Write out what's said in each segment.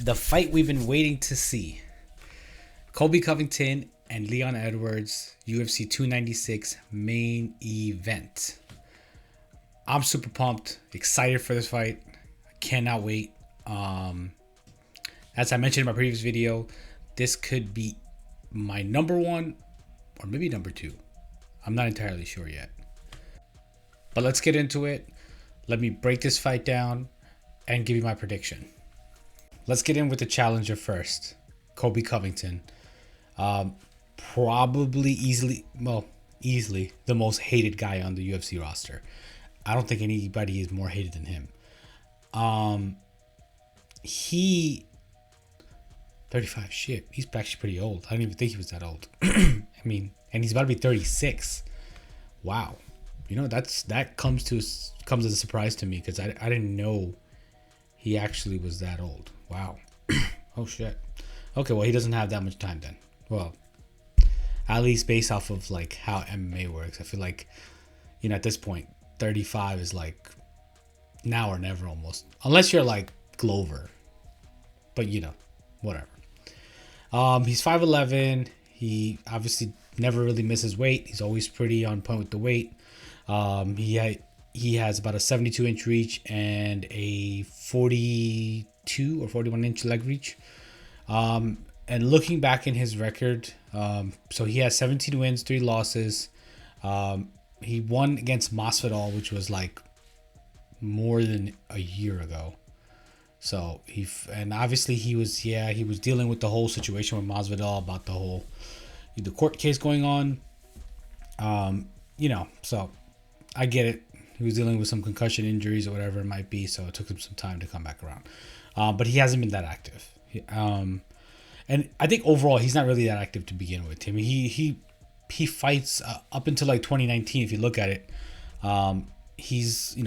The fight we've been waiting to see. Colby Covington and Leon Edwards, UFC 296 main event. I'm super pumped, excited for this fight. I cannot wait. As I mentioned in my previous video, this could be my number one or maybe number two. I'm not entirely sure yet. But let's get into it. Let me break this fight down and give you my prediction. Let's get in with the challenger first. Colby Covington. Probably easily the most hated guy on the UFC roster. I don't think anybody is more hated than him. He 35, shit. He's actually pretty old. I didn't even think he was that old. I mean, and he's about to be 36. Wow. You know, that comes as a surprise to me because I didn't know he actually was that old. Wow. Oh shit. Okay, well, he doesn't have that much time then. Well, at least based off of like how MMA works, I feel like, you know, at this point 35 is like now or never almost, unless you're like Glover, but you know, whatever. He's 5'11". He obviously never really misses weight. He's always pretty on point with the weight. He has about a 72-inch reach and a 42 or 41-inch leg reach. And looking back in his record, so he has 17 wins, 3 losses. He won against Masvidal, which was like more than a year ago. So obviously he was dealing with the whole situation with Masvidal about the court case going on. You know, so I get it. He was dealing with some concussion injuries or whatever it might be, so it took him some time to come back around. But he hasn't been that active. And I think overall he's not really that active to begin with. I mean, he fights up until like 2019. If you look at it, he's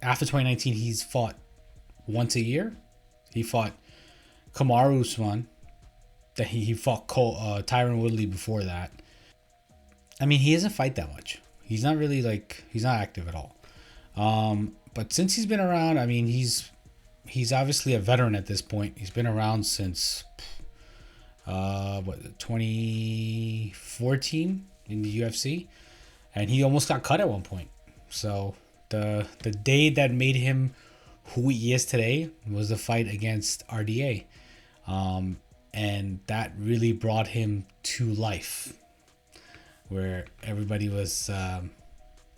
after 2019 he's fought once a year. He fought Kamaru Usman. That he fought Tyron Woodley before that. I mean, he doesn't fight that much. He's not really he's not active at all. But since he's been around, I mean, he's obviously a veteran at this point. He's been around since 2014 in the UFC, and he almost got cut at one point. So the day that made him who he is today was the fight against RDA, and that really brought him to life, where everybody was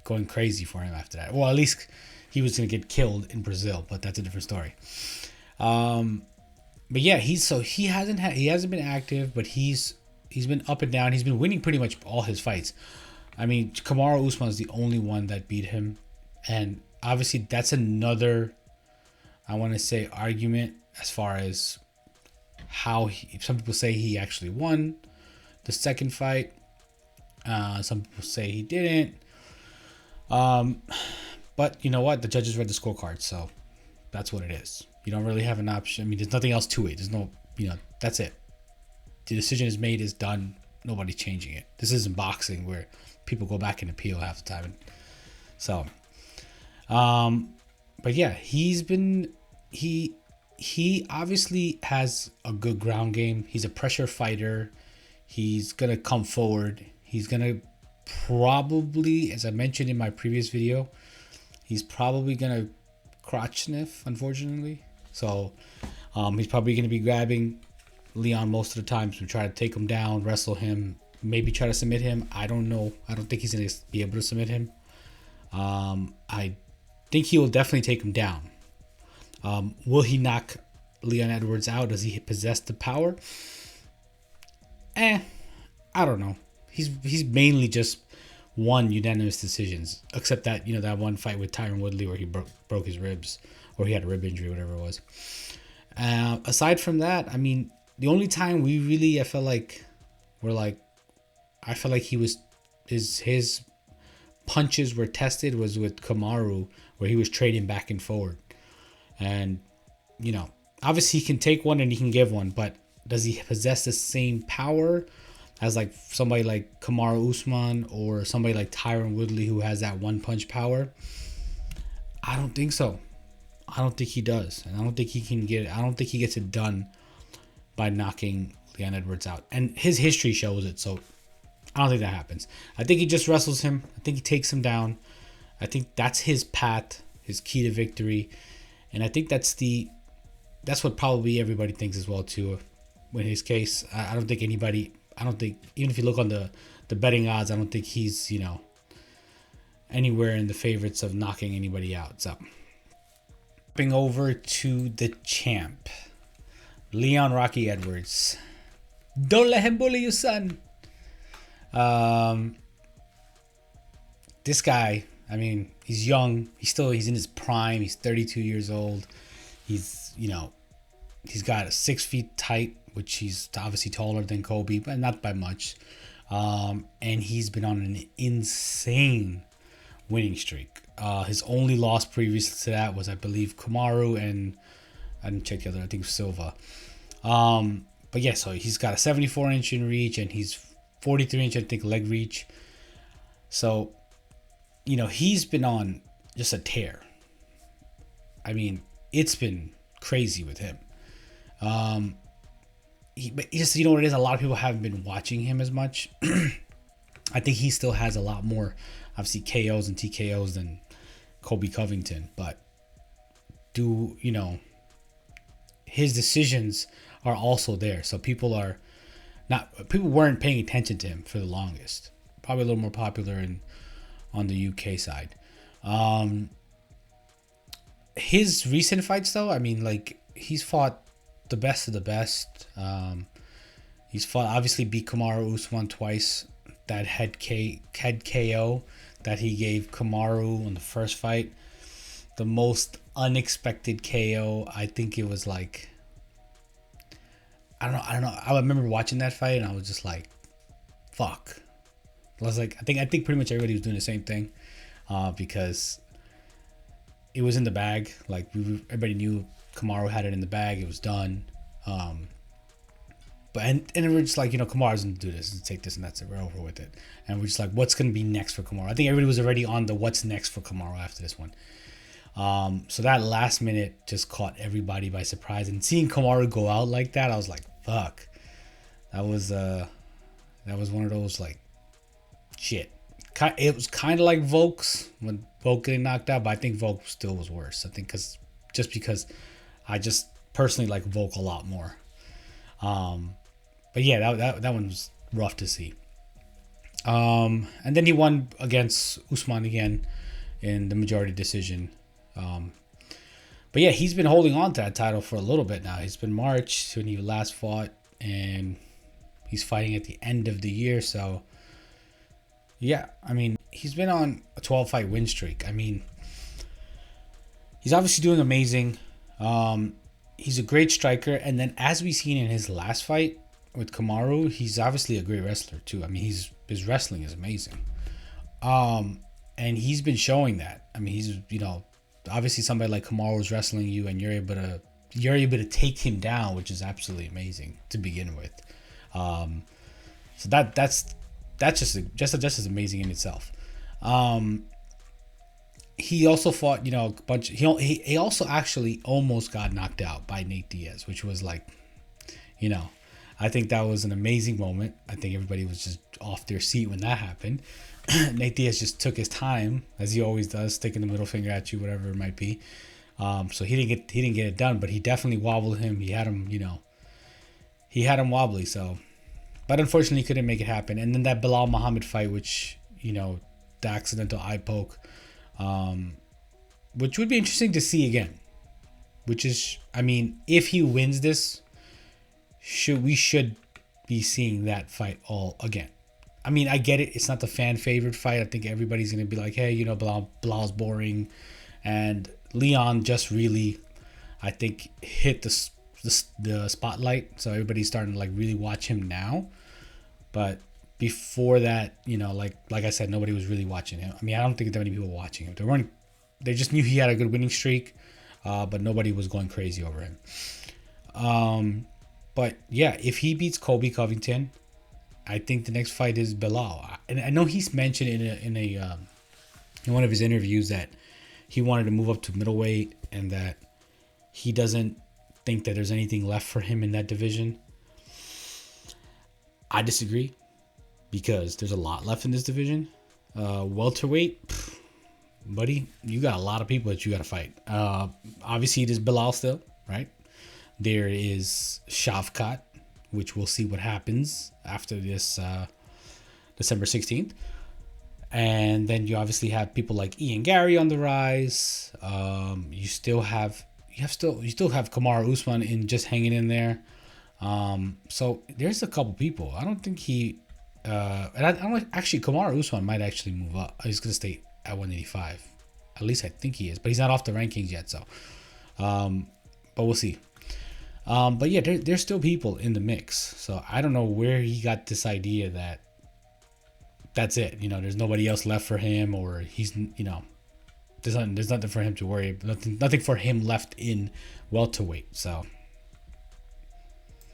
going crazy for him after that. Well, at least he was going to get killed in Brazil, but that's a different story. But yeah, he hasn't been active, but he's been up and down. He's been winning pretty much all his fights. I mean, Kamaru Usman is the only one that beat him, and obviously that's another, I want to say, argument as far as how some people say he actually won the second fight. Some people say he didn't. But you know what? The judges read the scorecard, so that's what it is. You don't really have an option. I mean, there's nothing else to it. There's no, that's it. The decision is made, is done. Nobody's changing it. This isn't boxing where people go back and appeal half the time. So, but yeah, he obviously has a good ground game. He's a pressure fighter. He's gonna come forward. He's gonna probably, as I mentioned in my previous video, he's probably gonna crotch sniff, unfortunately. So he's probably gonna be grabbing Leon most of the time to try to take him down, wrestle him, maybe try to submit him. I don't know. I don't think he's gonna be able to submit him. I think he will definitely take him down. Will he knock Leon Edwards out? Does he possess the power? I don't know. He's mainly just won unanimous decisions, except that that one fight with Tyron Woodley where he broke his ribs, or he had a rib injury, whatever it was. Aside from that, I mean, the only time we really, I felt like his punches were tested was with Kamaru, where he was trading back and forward, and obviously he can take one and he can give one, but does he possess the same power as like somebody like Kamaru Usman or somebody like Tyron Woodley who has that one punch power? I don't think so. I don't think he does, and I don't think he can get it. I don't think he gets it done by knocking Leon Edwards out, and his history shows it. So I don't think that happens. I think he just wrestles him. I think he takes him down. I think that's his path, his key to victory, and I think that's what probably everybody thinks as well too. In his case, I don't think anybody. I don't think, even if you look on the betting odds, I don't think he's anywhere in the favorites of knocking anybody out. So, jumping over to the champ, Leon Rocky Edwards. Don't let him bully you, son. This guy, I mean, he's young. He's in his prime. He's 32 years old. He's got a 6 feet height, which he's obviously taller than Colby, but not by much. And he's been on an insane winning streak. His only loss previous to that was, I believe, Kamaru, and I didn't check the other. I think Silva. But yeah, so he's got a 74-inch in reach, and he's 43-inch, I think, leg reach. So, he's been on just a tear. I mean, it's been crazy with him. But just, what it is, a lot of people haven't been watching him as much. I think he still has a lot more, obviously, KOs and TKOs than Colby Covington. But his decisions are also there. So people weren't paying attention to him for the longest. Probably a little more popular on the UK side. His recent fights, though, I mean, like, he's fought the best of the best. He's fought, obviously, beat Kamaru Usman twice. That head KO that he gave Kamaru in the first fight, the most unexpected KO. I think it was like, I don't know. I remember watching that fight and I was just like, fuck. I was like, I think pretty much everybody was doing the same thing, because it was in the bag. Like, everybody knew Kamaru had it in the bag. It was done. And we're just like, Kamaru's gonna do this and take this, and that's it. We're over with it. And we're just like, what's gonna be next for Kamaru? I think everybody was already on the what's next for Kamaru after this one. So that last minute just caught everybody by surprise, and seeing Kamaru go out like that, I was like, fuck. That was one of those, like, shit. It was kind of like Volk's when Volk getting knocked out, but I think Volk still was worse. I think because I just personally like Volk a lot more. But yeah, that one was rough to see. And then he won against Usman again in the majority decision. But yeah, he's been holding on to that title for a little bit now. It's been March when he last fought, and he's fighting at the end of the year. So yeah, I mean, he's been on a 12-fight win streak. I mean, he's obviously doing amazing. He's a great striker, and then as we've seen in his last fight with Kamaru, he's obviously a great wrestler too. I mean, his wrestling is amazing. And he's been showing that. I mean, he's, obviously somebody like Kamaru is wrestling you, and you're able to take him down, which is absolutely amazing to begin with. So that's just as amazing in itself. He also fought, a bunch. He also actually almost got knocked out by Nate Diaz, which was like, I think that was an amazing moment. I think everybody was just off their seat when that happened. Nate Diaz just took his time, as he always does, sticking the middle finger at you, whatever it might be. So he didn't get it done, but he definitely wobbled him. He had him, he had him wobbly. So, but unfortunately, he couldn't make it happen. And then that Bilal Muhammad fight, which the accidental eye poke, which would be interesting to see again. Which is, I mean, if he wins this, we should be seeing that fight all again. I mean, I get it. It's not the fan favorite fight. I think everybody's going to be like, hey, Bilal's boring. And Leon just really, I think, hit the spotlight. So everybody's starting to, like, really watch him now. But before that, like I said, nobody was really watching him. I mean, I don't think there were many people watching him. They just knew he had a good winning streak, but nobody was going crazy over him. But yeah, if he beats Colby Covington, I think the next fight is Bilal. And I know he's mentioned in one of his interviews that he wanted to move up to middleweight and that he doesn't think that there's anything left for him in that division. I disagree because there's a lot left in this division. Welterweight, buddy, you got a lot of people that you got to fight. Obviously, there's Bilal still, right? There is Shavkat, which we'll see what happens after this December 16th. And then you obviously have people like Ian Gary on the rise. You still have Kamaru Usman in just hanging in there. So there's a couple people. I don't think he and I don't actually Kamaru Usman might actually move up. He's gonna stay at 185. At least I think he is, but he's not off the rankings yet. So, but we'll see. But yeah, there's still people in the mix. So I don't know where he got this idea that that's it. You know, there's nobody else left for him, or he's, you know, there's nothing for him to worry. Nothing for him left in welterweight. So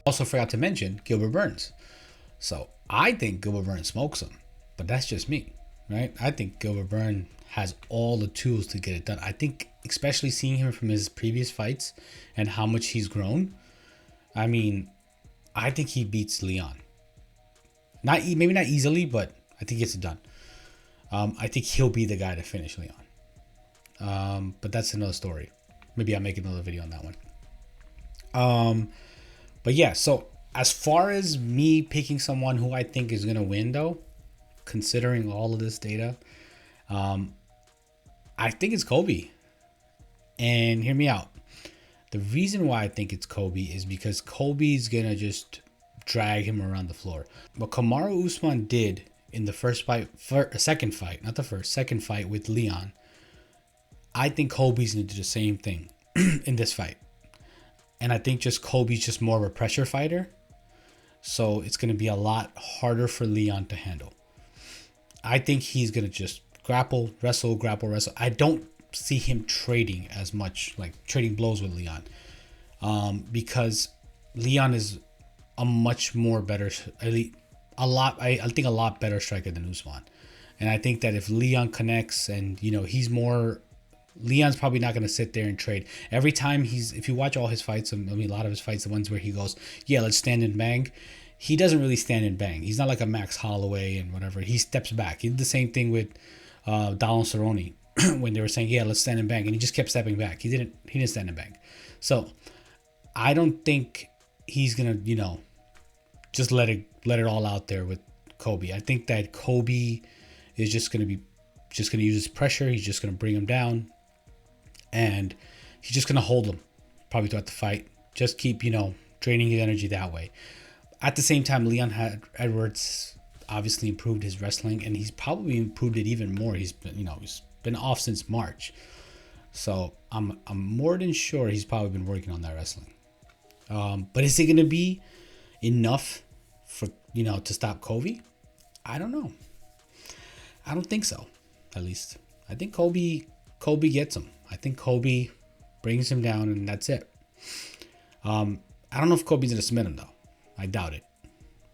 also forgot to mention Gilbert Burns. So I think Gilbert Burns smokes him, but that's just me, right? I think Gilbert Burns has all the tools to get it done. I think, especially seeing him from his previous fights and how much he's grown. I mean, I think he beats Leon. Maybe not easily, but I think he gets it done. I think he'll be the guy to finish Leon. But that's another story. Maybe I'll make another video on that one. But yeah, so as far as me picking someone who I think is going to win, though, considering all of this data, I think it's Colby. And hear me out. The reason why I think it's Colby is because Colby's going to just drag him around the floor. What Kamaru Usman did in the second fight with Leon, I think Colby's going to do the same thing in this fight. And I think just Colby's just more of a pressure fighter. So it's going to be a lot harder for Leon to handle. I think he's going to just grapple, wrestle. I don't see him trading as much, like trading blows with Leon. Because Leon is a much more better, I think a lot better striker than Usman. And I think that if Leon connects and, you know, Leon's probably not going to sit there and trade. Every time if you watch all his fights, I mean, a lot of his fights, the ones where he goes, yeah, let's stand and bang. He doesn't really stand and bang. He's not like a Max Holloway and whatever. He steps back. He did the same thing with Donald Cerrone when they were saying, yeah, let's stand and bang. And he just kept stepping back. He didn't stand and bang. So I don't think he's going to, you know, just let it all out there with Colby. I think that Colby is just going to use his pressure. He's just going to bring him down. And he's just going to hold him probably throughout the fight. Just keep, you know, draining his energy that way. At the same time, Leon Edwards obviously improved his wrestling, and he's probably improved it even more. He's been off since March. So I'm more than sure he's probably been working on that wrestling. But is it going to be enough for, you know, to stop Colby? I don't know. I don't think so, at least. I think Colby gets him. I think Colby brings him down, and that's it. I don't know if Colby's going to submit him, though. I doubt it.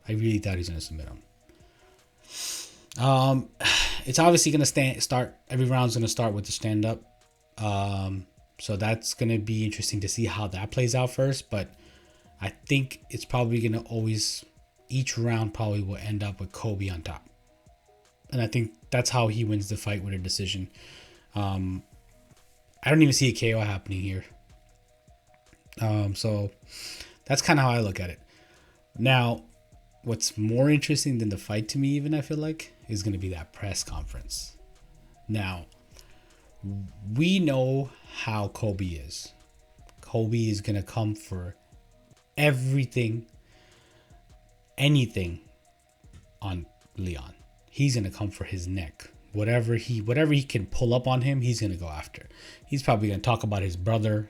I really doubt he's going to submit him. It's obviously going to start. Every round's going to start with the stand-up. So that's going to be interesting to see how that plays out first. But I think it's probably going to each round probably will end up with Colby on top. And I think that's how he wins the fight with a decision. I don't even see a KO happening here. So that's kind of how I look at it. Now, what's more interesting than the fight to me, even I feel like, is going to be that press conference. Now, we know how Colby is. Colby is going to come for everything, anything on Leon. He's going to come for his neck. Whatever he can pull up on him, he's going to go after. He's probably going to talk about his brother,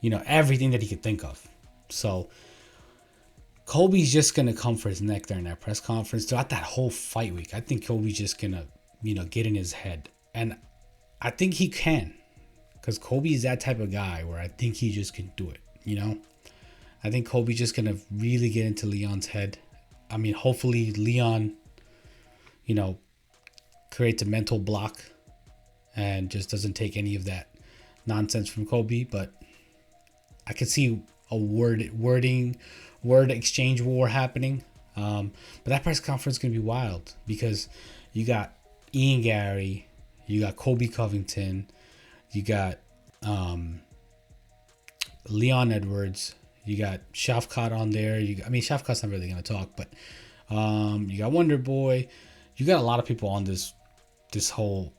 you know, everything that he could think of. So Colby's just going to come for his neck during that press conference throughout that whole fight week. I think Colby's just going to, you know, get in his head. And I think he can, because Colby is that type of guy where I think he just can do it, you know. I think Colby's just going to really get into Leon's head. I mean, hopefully Leon, you know, creates a mental block and just doesn't take any of that nonsense from Colby. But I could see a word exchange war happening. But that press conference is gonna be wild because you got Ian Gary, you got Colby Covington, you got Leon Edwards, you got Shafkat on there. Shafkat's not really gonna talk, but you got Wonder Boy. You got a lot of people on this whole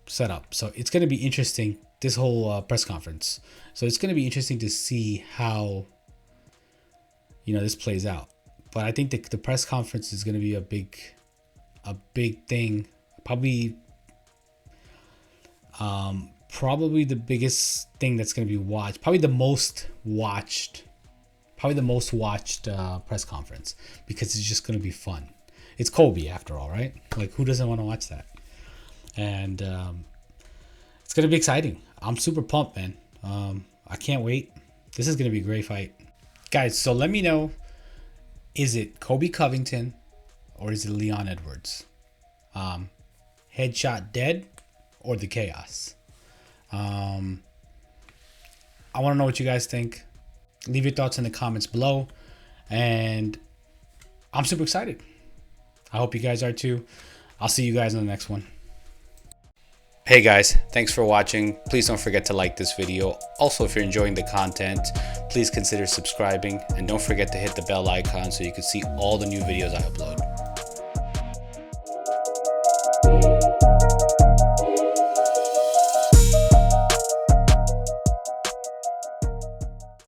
setup. So it's gonna be interesting, this whole press conference. So it's gonna be interesting to see how this plays out. But I think the press conference is gonna be a big thing. Probably the biggest thing that's going to be watched, probably the most watched press conference, because it's just going to be fun. It's Colby after all, right? Like, who doesn't want to watch that? And it's going to be exciting. I'm super pumped, man. I can't wait. This is going to be a great fight, guys. So let me know, is it Colby Covington or is it Leon Edwards? Headshot dead or the chaos? I want to know what you guys think. Leave your thoughts in the comments below. And I'm super excited. I hope you guys are too. I'll see you guys in the next one. Hey guys, thanks for watching. Please don't forget to like this video. Also, if you're enjoying the content, please consider subscribing. And don't forget to hit the bell icon so you can see all the new videos I upload.